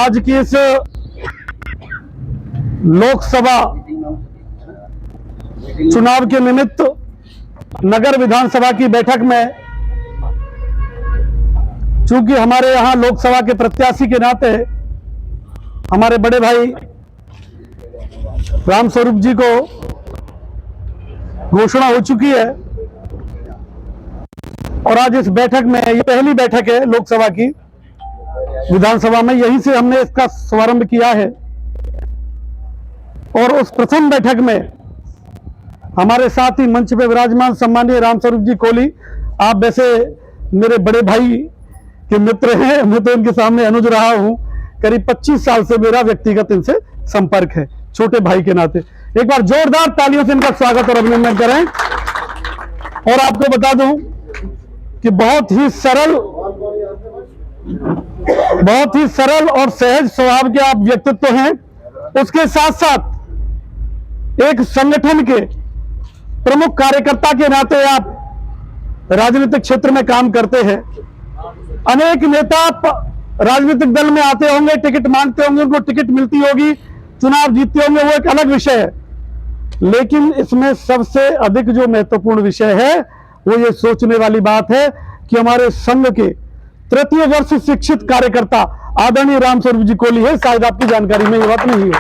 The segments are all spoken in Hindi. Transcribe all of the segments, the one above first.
आज की इस लोकसभा चुनाव के निमित्त नगर विधानसभा की बैठक में, चूंकि हमारे यहां लोकसभा के प्रत्याशी के नाते हमारे बड़े भाई रामस्वरूप जी को घोषणा हो चुकी है और आज इस बैठक में, ये पहली बैठक है लोकसभा की, विधानसभा में यहीं से हमने इसका शुभारंभ किया है। और उस प्रथम बैठक में हमारे साथ ही मंच पे विराजमान सम्मानीय रामस्वरूप जी कोहली, आप वैसे मेरे बड़े भाई के मित्र हैं, मैं तो इनके सामने अनुज रहा हूं, करीब 25 साल से मेरा व्यक्तिगत इनसे संपर्क है, छोटे भाई के नाते। एक बार जोरदार तालियों से इनका स्वागत और अभिनंदन करें। और आपको बता दूं कि बहुत ही सरल और सहज स्वभाव के आप व्यक्तित्व हैं। उसके साथ साथ एक संगठन के प्रमुख कार्यकर्ता के नाते आप राजनीतिक क्षेत्र में काम करते हैं। अनेक नेता राजनीतिक दल में आते होंगे, टिकट मांगते होंगे, उनको टिकट मिलती होगी, चुनाव जीतते होंगे, वो एक अलग विषय है। लेकिन इसमें सबसे अधिक जो महत्वपूर्ण विषय है वो ये सोचने वाली बात है कि हमारे संघ के तृतीय वर्ष शिक्षित कार्यकर्ता आदरणीय रामस्वरूप जी कोहली है। शायद आपकी जानकारी में ये बात नहीं है,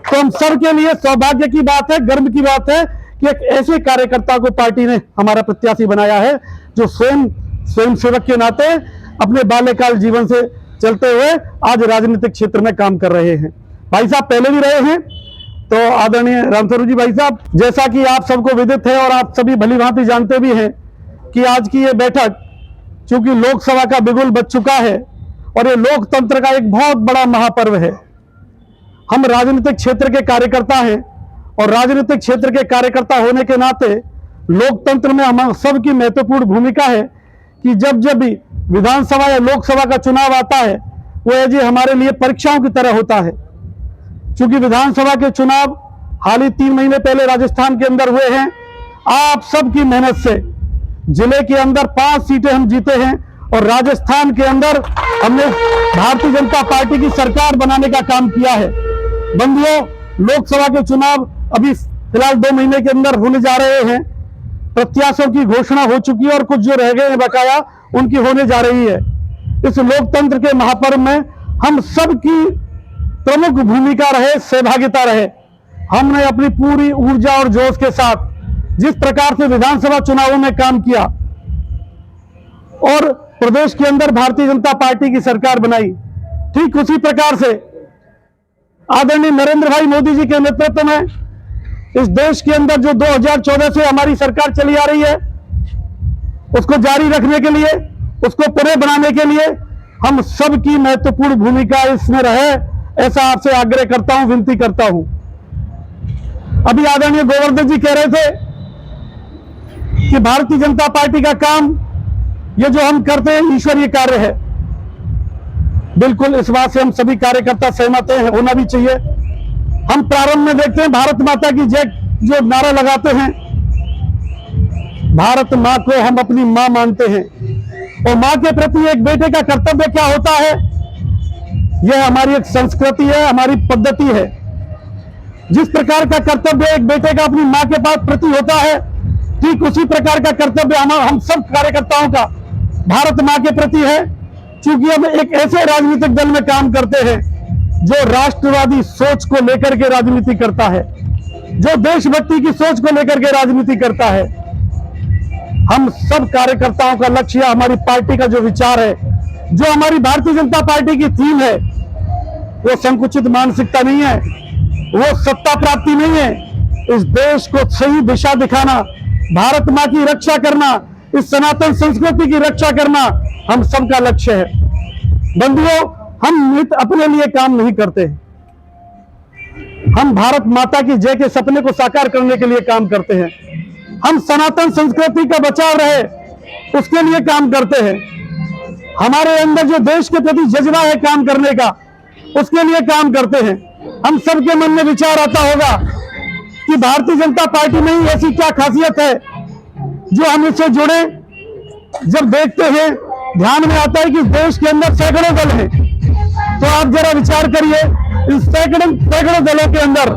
तो हम सब के लिए सौभाग्य की बात है, गर्व की बात है कि एक ऐसे कार्यकर्ता को पार्टी ने हमारा प्रत्याशी बनाया है जो स्वयं सेवक के नाते अपने बाल्यकाल जीवन से चलते हुए आज राजनीतिक क्षेत्र में काम कर रहे हैं। भाई साहब पहले भी रहे हैं, तो आदरणीय रामस्वरूप जी भाई साहब, जैसा कि आप सबको विदित है और आप सभी भली भांति जानते भी हैं कि आज की ये बैठक चूंकि लोकसभा का बिगुल बज चुका है और ये लोकतंत्र का एक बहुत बड़ा महापर्व है। हम राजनीतिक क्षेत्र के कार्यकर्ता हैं और राजनीतिक क्षेत्र के कार्यकर्ता होने के नाते लोकतंत्र में हम सबकी महत्वपूर्ण भूमिका है कि जब जब भी विधानसभा या लोकसभा का चुनाव आता है वो जी हमारे लिए परीक्षाओं की तरह होता है। क्योंकि विधानसभा के चुनाव हाल ही 3 महीने पहले राजस्थान के अंदर हुए हैं। आप सबकी मेहनत से जिले के अंदर 5 सीटें हम जीते हैं और राजस्थान के अंदर हमने भारतीय जनता पार्टी की सरकार बनाने का काम किया है। बंधुओं, लोकसभा के चुनाव अभी फिलहाल 2 महीने के अंदर होने जा रहे हैं। प्रत्याशियों की घोषणा हो चुकी है और कुछ जो रह गए हैं बकाया उनकी होने जा रही है। इस लोकतंत्र के महापर्व में हम सबकी प्रमुख भूमिका रहे, सहभागिता रहे। हमने अपनी पूरी ऊर्जा और जोश के साथ जिस प्रकार से विधानसभा चुनावों में काम किया और प्रदेश के अंदर भारतीय जनता पार्टी की सरकार बनाई, ठीक उसी प्रकार से आदरणीय नरेंद्र भाई मोदी जी के नेतृत्व में इस देश के अंदर जो 2014 से हमारी सरकार चली आ रही है उसको जारी रखने के लिए, उसको पूरे बनाने के लिए हम सबकी महत्वपूर्ण भूमिका इसमें रहे, ऐसा आपसे आग्रह करता हूं, विनती करता हूं। अभी आदरणीय गोवर्धन जी कह रहे थे कि भारतीय जनता पार्टी का काम ये जो हम करते हैं ईश्वरीय कार्य है। बिल्कुल इस बात से हम सभी कार्यकर्ता सहमत हैं, होना भी चाहिए। हम प्रारंभ में देखते हैं भारत माता की जय जो नारा लगाते हैं, भारत माँ को हम अपनी माँ मानते हैं और माँ के प्रति एक बेटे का कर्तव्य क्या होता है, यह हमारी एक संस्कृति है, हमारी पद्धति है। जिस प्रकार का कर्तव्य एक बेटे का अपनी माँ के पास प्रति होता है, ठीक उसी प्रकार का कर्तव्य हम सब कार्यकर्ताओं का भारत माँ के प्रति है। क्योंकि हम एक ऐसे राजनीतिक दल में काम करते हैं जो राष्ट्रवादी सोच को लेकर के राजनीति करता है, जो देशभक्ति की सोच को लेकर के राजनीति करता है। हम सब कार्यकर्ताओं का लक्ष्य, हमारी पार्टी का जो विचार है, जो हमारी भारतीय जनता पार्टी की थीम है, वो संकुचित मानसिकता नहीं है, वो सत्ता प्राप्ति नहीं है। इस देश को सही दिशा दिखाना, भारत माँ की रक्षा करना, इस सनातन संस्कृति की रक्षा करना हम सबका लक्ष्य है। बंधुओं, हम अपने लिए काम नहीं करते, हम भारत माता की जय के सपने को साकार करने के लिए काम करते हैं। हम सनातन संस्कृति का बचाव रहे उसके लिए काम करते हैं। हमारे अंदर जो देश के प्रति जज्बा है काम करने का, उसके लिए काम करते हैं। हम सबके मन में विचार आता होगा कि भारतीय जनता पार्टी में ही ऐसी क्या खासियत है जो हम इससे जुड़े। जब देखते हैं ध्यान में आता है कि देश के अंदर सैकड़ों दल हैं, तो आप जरा विचार करिए, इन सैकड़ों दलों के अंदर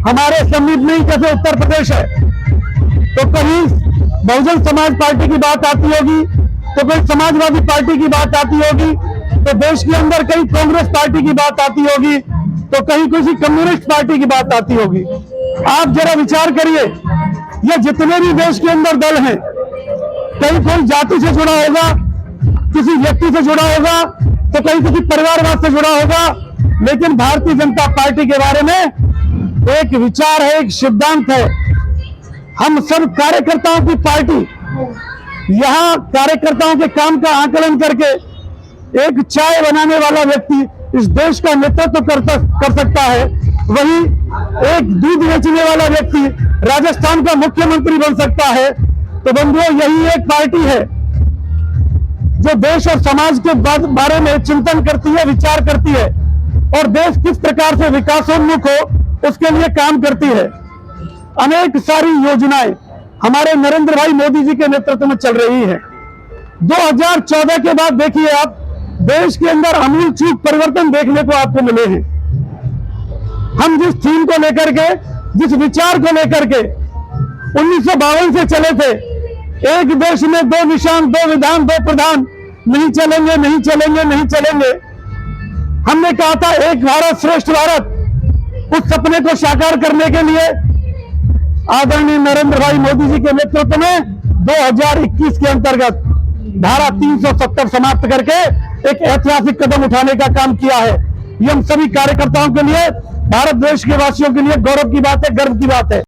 हमारे समीप में ही जैसे उत्तर प्रदेश है, तो कहीं बहुजन समाज पार्टी की बात आती होगी, तो कोई समाजवादी पार्टी की बात आती होगी, तो देश के अंदर कहीं कांग्रेस पार्टी की बात आती होगी, तो कहीं किसी कम्युनिस्ट पार्टी की बात आती होगी। आप जरा विचार करिए, ये जितने भी देश के अंदर दल हैं, कहीं कोई जाति से जुड़ा होगा, किसी व्यक्ति से जुड़ा होगा, तो कहीं किसी परिवारवाद से जुड़ा होगा, लेकिन भारतीय जनता पार्टी के बारे में एक विचार है, एक सिद्धांत है। हम सब कार्यकर्ताओं की पार्टी, यहां कार्यकर्ताओं के काम का आकलन करके एक चाय बनाने वाला व्यक्ति इस देश का नेतृत्व कर सकता है, वही एक दूध बेचने वाला व्यक्ति राजस्थान का मुख्यमंत्री बन सकता है। तो बंधुओं, यही एक पार्टी है जो देश और समाज के बारे में चिंतन करती है, विचार करती है, और देश किस प्रकार से विकासोन्मुख हो उसके लिए काम करती है। अनेक सारी योजनाएं हमारे नरेंद्र भाई मोदी जी के नेतृत्व में चल रही है। 2014 के बाद देखिए आप, देश के अंदर आमूल-चूल परिवर्तन देखने को आपको मिले हैं। हम जिस थीम को लेकर के, जिस विचार को लेकर के 1952 से चले थे, एक देश में दो निशान, दो विधान, दो प्रधान, नहीं चलेंगे, नहीं चलेंगे, नहीं चलेंगे। हमने कहा था एक भारत श्रेष्ठ भारत, उस सपने को साकार करने के लिए आदरणीय नरेंद्र भाई मोदी जी के नेतृत्व में 2021 के अंतर्गत धारा 370 समाप्त करके एक ऐतिहासिक कदम उठाने का काम किया है। ये हम सभी कार्यकर्ताओं के लिए, भारत देश के वासियों के लिए गौरव की बात है, गर्व की बात है।